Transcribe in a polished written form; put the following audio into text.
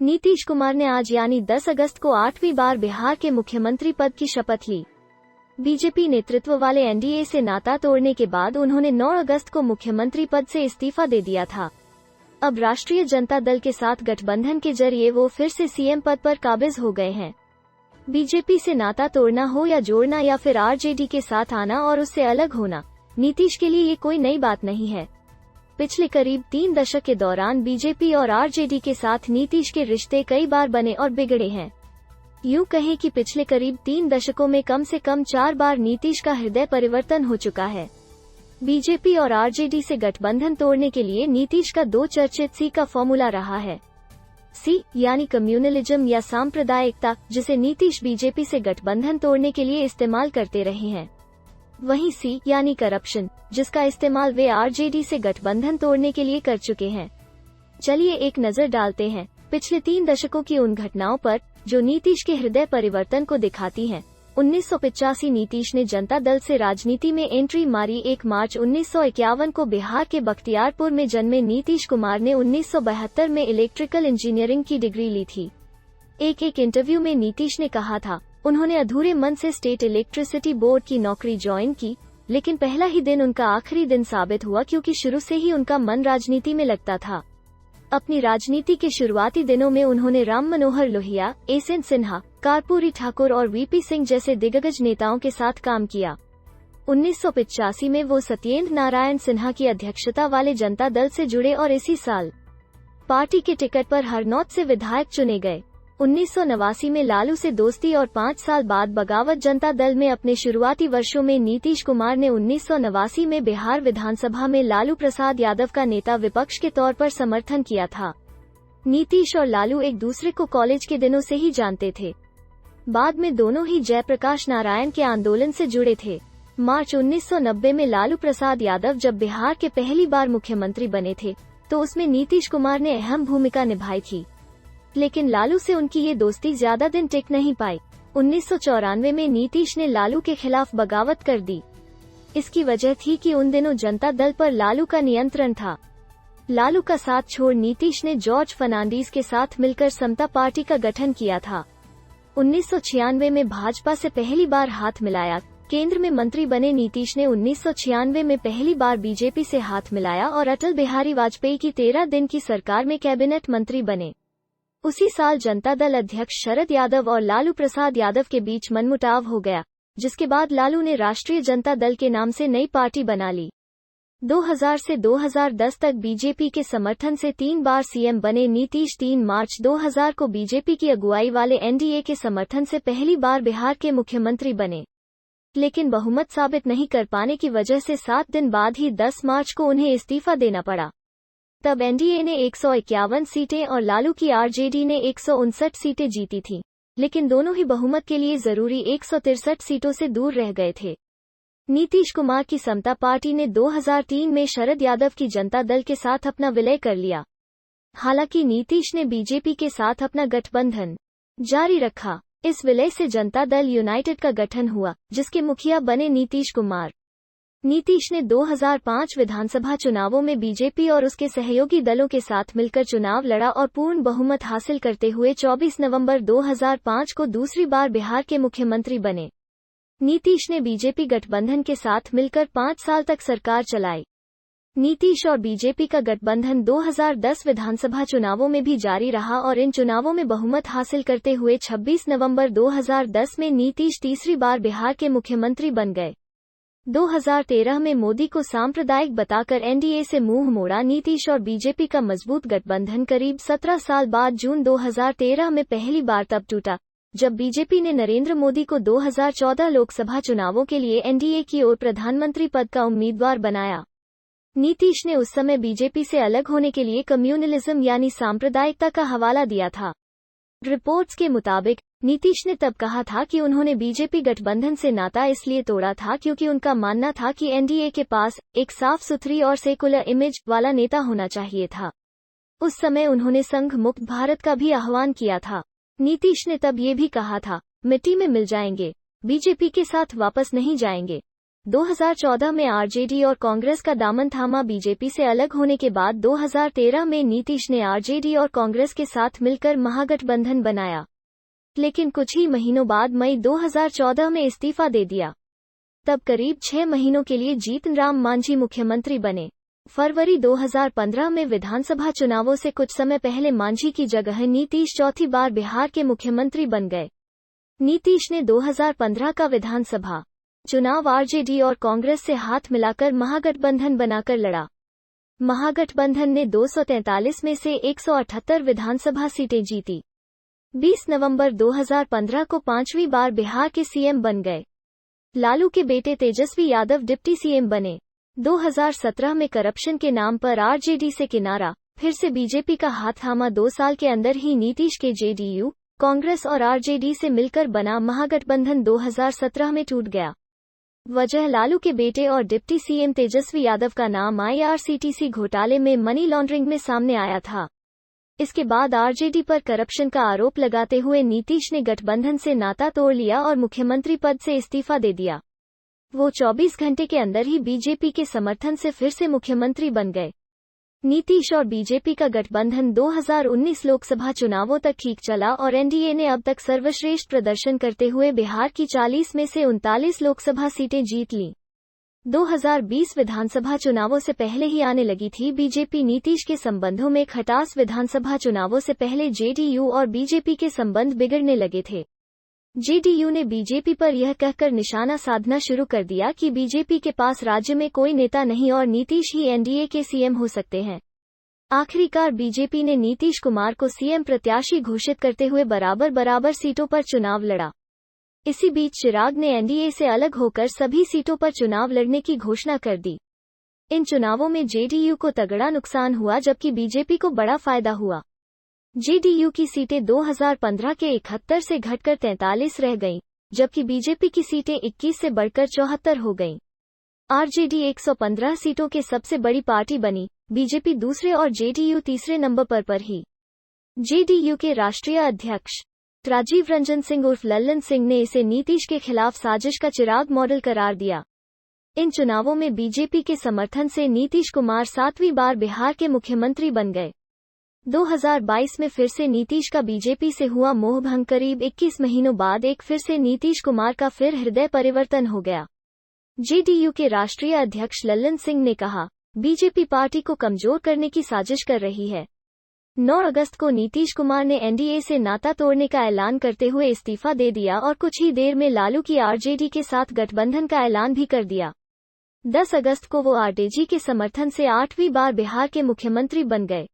नीतीश कुमार ने आज यानी 10 अगस्त को 8वीं बार बिहार के मुख्यमंत्री पद की शपथ ली। बीजेपी नेतृत्व वाले एनडीए से नाता तोड़ने के बाद उन्होंने 9 अगस्त को मुख्यमंत्री पद से इस्तीफा दे दिया था। अब राष्ट्रीय जनता दल के साथ गठबंधन के जरिए वो फिर से सीएम पद पर काबिज हो गए हैं। बीजेपी से नाता तोड़ना हो या जोड़ना या फिर आरजेडी के साथ आना और उससे अलग होना, नीतीश के लिए ये कोई नई बात नहीं है। पिछले करीब 3 दशक के दौरान बीजेपी और आरजेडी के साथ नीतीश के रिश्ते कई बार बने और बिगड़े हैं। यूं कहें कि पिछले करीब 3 दशकों में कम से कम 4 बार नीतीश का हृदय परिवर्तन हो चुका है। बीजेपी और आरजेडी से गठबंधन तोड़ने के लिए नीतीश का 2 चर्चित सी का फॉर्मूला रहा है। सी यानी कम्युनलिज्म या सांप्रदायिकता, जिसे नीतीश बीजेपी से गठबंधन तोड़ने के लिए इस्तेमाल करते रहे हैं। वहीं सी यानी करप्शन, जिसका इस्तेमाल वे आरजेडी से गठबंधन तोड़ने के लिए कर चुके हैं। चलिए एक नजर डालते हैं पिछले 3 दशकों की उन घटनाओं पर जो नीतीश के हृदय परिवर्तन को दिखाती हैं। 1985 नीतीश ने जनता दल से राजनीति में एंट्री मारी। 1 मार्च 1951 को बिहार के बख्तियारपुर में जन्मे नीतीश कुमार ने 1972 में इलेक्ट्रिकल इंजीनियरिंग की डिग्री ली थी। एक इंटरव्यू में नीतीश ने कहा था, उन्होंने अधूरे मन से स्टेट इलेक्ट्रिसिटी बोर्ड की नौकरी ज्वाइन की, लेकिन पहला ही दिन उनका आखिरी दिन साबित हुआ क्योंकि शुरू से ही उनका मन राजनीति में लगता था। अपनी राजनीति के शुरुआती दिनों में उन्होंने राम मनोहर लोहिया, एसएन सिन्हा, कर्पूरी ठाकुर और वीपी सिंह जैसे दिग्गज नेताओं के साथ काम किया। 1985 में वो सत्येंद्र नारायण सिन्हा की अध्यक्षता वाले जनता दल से जुड़े और इसी साल पार्टी के टिकट पर हरनौत से विधायक चुने गए। 1989 में लालू से दोस्ती और 5 साल बाद बगावत जनता दल में अपने शुरुआती वर्षों में नीतीश कुमार ने 1989 में बिहार विधानसभा में लालू प्रसाद यादव का नेता विपक्ष के तौर पर समर्थन किया था। नीतीश और लालू एक दूसरे को कॉलेज के दिनों से ही जानते थे। बाद में दोनों ही जयप्रकाश नारायण के आंदोलन से जुड़े थे। मार्च 1990 में लालू प्रसाद यादव जब बिहार के पहली बार मुख्यमंत्री बने थे तो उसमें नीतीश कुमार ने अहम भूमिका निभाई थी, लेकिन लालू से उनकी ये दोस्ती ज्यादा दिन टिक नहीं पाई। 1994 में नीतीश ने लालू के खिलाफ बगावत कर दी। इसकी वजह थी कि उन दिनों जनता दल पर लालू का नियंत्रण था। लालू का साथ छोड़ नीतीश ने जॉर्ज फर्नांडीज के साथ मिलकर समता पार्टी का गठन किया था। 1996 में भाजपा से पहली बार हाथ मिलाया। केंद्र में मंत्री बने नीतीश ने 1996 में पहली बार बीजेपी से हाथ मिलाया और अटल बिहारी वाजपेयी की 13 दिन की सरकार में कैबिनेट मंत्री बने। उसी साल जनता दल अध्यक्ष शरद यादव और लालू प्रसाद यादव के बीच मनमुटाव हो गया, जिसके बाद लालू ने राष्ट्रीय जनता दल के नाम से नई पार्टी बना ली। 2000 से 2010 तक बीजेपी के समर्थन से 3 बार सीएम बने नीतीश 3 मार्च 2000 को बीजेपी की अगुवाई वाले एनडीए के समर्थन से पहली बार बिहार के मुख्यमंत्री बने, लेकिन बहुमत साबित नहीं कर पाने की वजह से 7 दिन बाद ही 10 मार्च को उन्हें इस्तीफा देना पड़ा। तब एनडीए ने 151 सीटें और लालू की आरजेडी ने 159 सीटें जीती थीं, लेकिन दोनों ही बहुमत के लिए जरूरी 163 सीटों से दूर रह गए थे। नीतीश कुमार की समता पार्टी ने 2003 में शरद यादव की जनता दल के साथ अपना विलय कर लिया। हालांकि नीतीश ने बीजेपी के साथ अपना गठबंधन जारी रखा। इस विलय से जनता दल यूनाइटेड का गठन हुआ, जिसके मुखिया बने नीतीश कुमार। नीतीश ने 2005 विधानसभा चुनावों में बीजेपी और उसके सहयोगी दलों के साथ मिलकर चुनाव लड़ा और पूर्ण बहुमत हासिल करते हुए 24 नवंबर 2005 को दूसरी बार बिहार के मुख्यमंत्री बने। नीतीश ने बीजेपी गठबंधन के साथ मिलकर 5 साल तक सरकार चलाई। नीतीश और बीजेपी का गठबंधन 2010 विधानसभा चुनावों में भी जारी रहा और इन चुनावों में बहुमत हासिल करते हुए 26 नवंबर 2010 में नीतीश तीसरी बार बिहार के मुख्यमंत्री बन गए। 2013 में मोदी को सांप्रदायिक बताकर एनडीए से मुंह मोड़ा नीतीश और बीजेपी का मजबूत गठबंधन करीब 17 साल बाद जून 2013 में पहली बार तब टूटा, जब बीजेपी ने नरेंद्र मोदी को 2014 लोकसभा चुनावों के लिए एनडीए की ओर प्रधानमंत्री पद का उम्मीदवार बनाया। नीतीश ने उस समय बीजेपी से अलग होने के लिए कम्युनलिज्म यानी सांप्रदायिकता का हवाला दिया था। रिपोर्ट्स के मुताबिक नीतीश ने तब कहा था कि उन्होंने बीजेपी गठबंधन से नाता इसलिए तोड़ा था क्योंकि उनका मानना था कि एनडीए के पास एक साफ सुथरी और सेकुलर इमेज वाला नेता होना चाहिए था। उस समय उन्होंने संघ मुक्त भारत का भी आह्वान किया था। नीतीश ने तब ये भी कहा था, मिट्टी में मिल जाएंगे, बीजेपी के साथ वापस नहीं जाएंगे। 2014 में आरजेडी और कांग्रेस का दामन थामा बीजेपी से अलग होने के बाद 2013 में नीतीश ने आरजेडी और कांग्रेस के साथ मिलकर महागठबंधन बनाया, लेकिन कुछ ही महीनों बाद मई 2014 में इस्तीफा दे दिया। तब करीब 6 महीनों के लिए जीतन राम मांझी मुख्यमंत्री बने। फरवरी 2015 में विधानसभा चुनावों से कुछ समय पहले मांझी की जगह नीतीश चौथी बार बिहार के मुख्यमंत्री बन गए। नीतीश ने 2015 का विधानसभा चुनाव आरजेडी और कांग्रेस से हाथ मिलाकर महागठबंधन बनाकर लड़ा। महागठबंधन ने 243 में से 178 विधानसभा सीटें जीती। 20 नवंबर 2015 को 5वीं बार बिहार के सीएम बन गए। लालू के बेटे तेजस्वी यादव डिप्टी सीएम बने। 2017 में करप्शन के नाम पर आरजेडी से किनारा, फिर से बीजेपी का हाथ थामा। 2 साल के अंदर ही नीतीश के जेडीयू, कांग्रेस और आरजेडी से मिलकर बना महागठबंधन 2017 में टूट गया। वजह लालू के बेटे और डिप्टी सीएम तेजस्वी यादव का नाम आईआरसीटीसी घोटाले में मनी लॉन्ड्रिंग में सामने आया था। इसके बाद आरजेडी पर करप्शन का आरोप लगाते हुए नीतीश ने गठबंधन से नाता तोड़ लिया और मुख्यमंत्री पद से इस्तीफा दे दिया। वो 24 घंटे के अंदर ही बीजेपी के समर्थन से फिर से मुख्यमंत्री बन गए। नीतीश और बीजेपी का गठबंधन 2019 लोकसभा चुनावों तक ठीक चला और एनडीए ने अब तक सर्वश्रेष्ठ प्रदर्शन करते हुए बिहार की 40 में से 39 लोकसभा सीटें जीत लीं। 2020 विधानसभा चुनावों से पहले ही आने लगी थी बीजेपी नीतीश के संबंधों में खटास। विधानसभा चुनावों से पहले जेडीयू और बीजेपी के संबंध बिगड़ने लगे थे। जेडीयू ने बीजेपी पर यह कहकर निशाना साधना शुरू कर दिया कि बीजेपी के पास राज्य में कोई नेता नहीं और नीतीश ही एनडीए के सीएम हो सकते हैं। आखिरकार बीजेपी ने नीतीश कुमार को सीएम प्रत्याशी घोषित करते हुए बराबर सीटों पर चुनाव लड़ा। इसी बीच चिराग ने एनडीए से अलग होकर सभी सीटों पर चुनाव लड़ने की घोषणा कर दी। इन चुनावों में जेडीयू को तगड़ा नुकसान हुआ जबकि बीजेपी को बड़ा फायदा हुआ। जेडीयू की सीटें 2015 के 71 से घटकर 43 रह गईं, जबकि बीजेपी की सीटें 21 से बढ़कर 74 हो गईं। आरजेडी 115 सीटों के सबसे बड़ी पार्टी बनी, बीजेपी दूसरे और जेडीयू तीसरे नंबर पर ही। जेडीयू के राष्ट्रीय अध्यक्ष राजीव रंजन सिंह उर्फ लल्लन सिंह ने इसे नीतीश के खिलाफ साजिश का चिराग मॉडल करार दिया। इन चुनावों में बीजेपी के समर्थन से नीतीश कुमार 7वीं बार बिहार के मुख्यमंत्री बन गए। 2022 में फिर से नीतीश का बीजेपी से हुआ मोहभंग। करीब 21 महीनों बाद एक फिर से नीतीश कुमार का फिर हृदय परिवर्तन हो गया। जेडीयू के राष्ट्रीय अध्यक्ष लल्लन सिंह ने कहा, बीजेपी पार्टी को कमजोर करने की साजिश कर रही है। 9 अगस्त को नीतीश कुमार ने एनडीए से नाता तोड़ने का ऐलान करते हुए इस्तीफा दे दिया और कुछ ही देर में लालू की आरजेडी के साथ गठबंधन का ऐलान भी कर दिया। 10 अगस्त को वो आरजेडी के समर्थन से 8वीं बार बिहार के मुख्यमंत्री बन गए।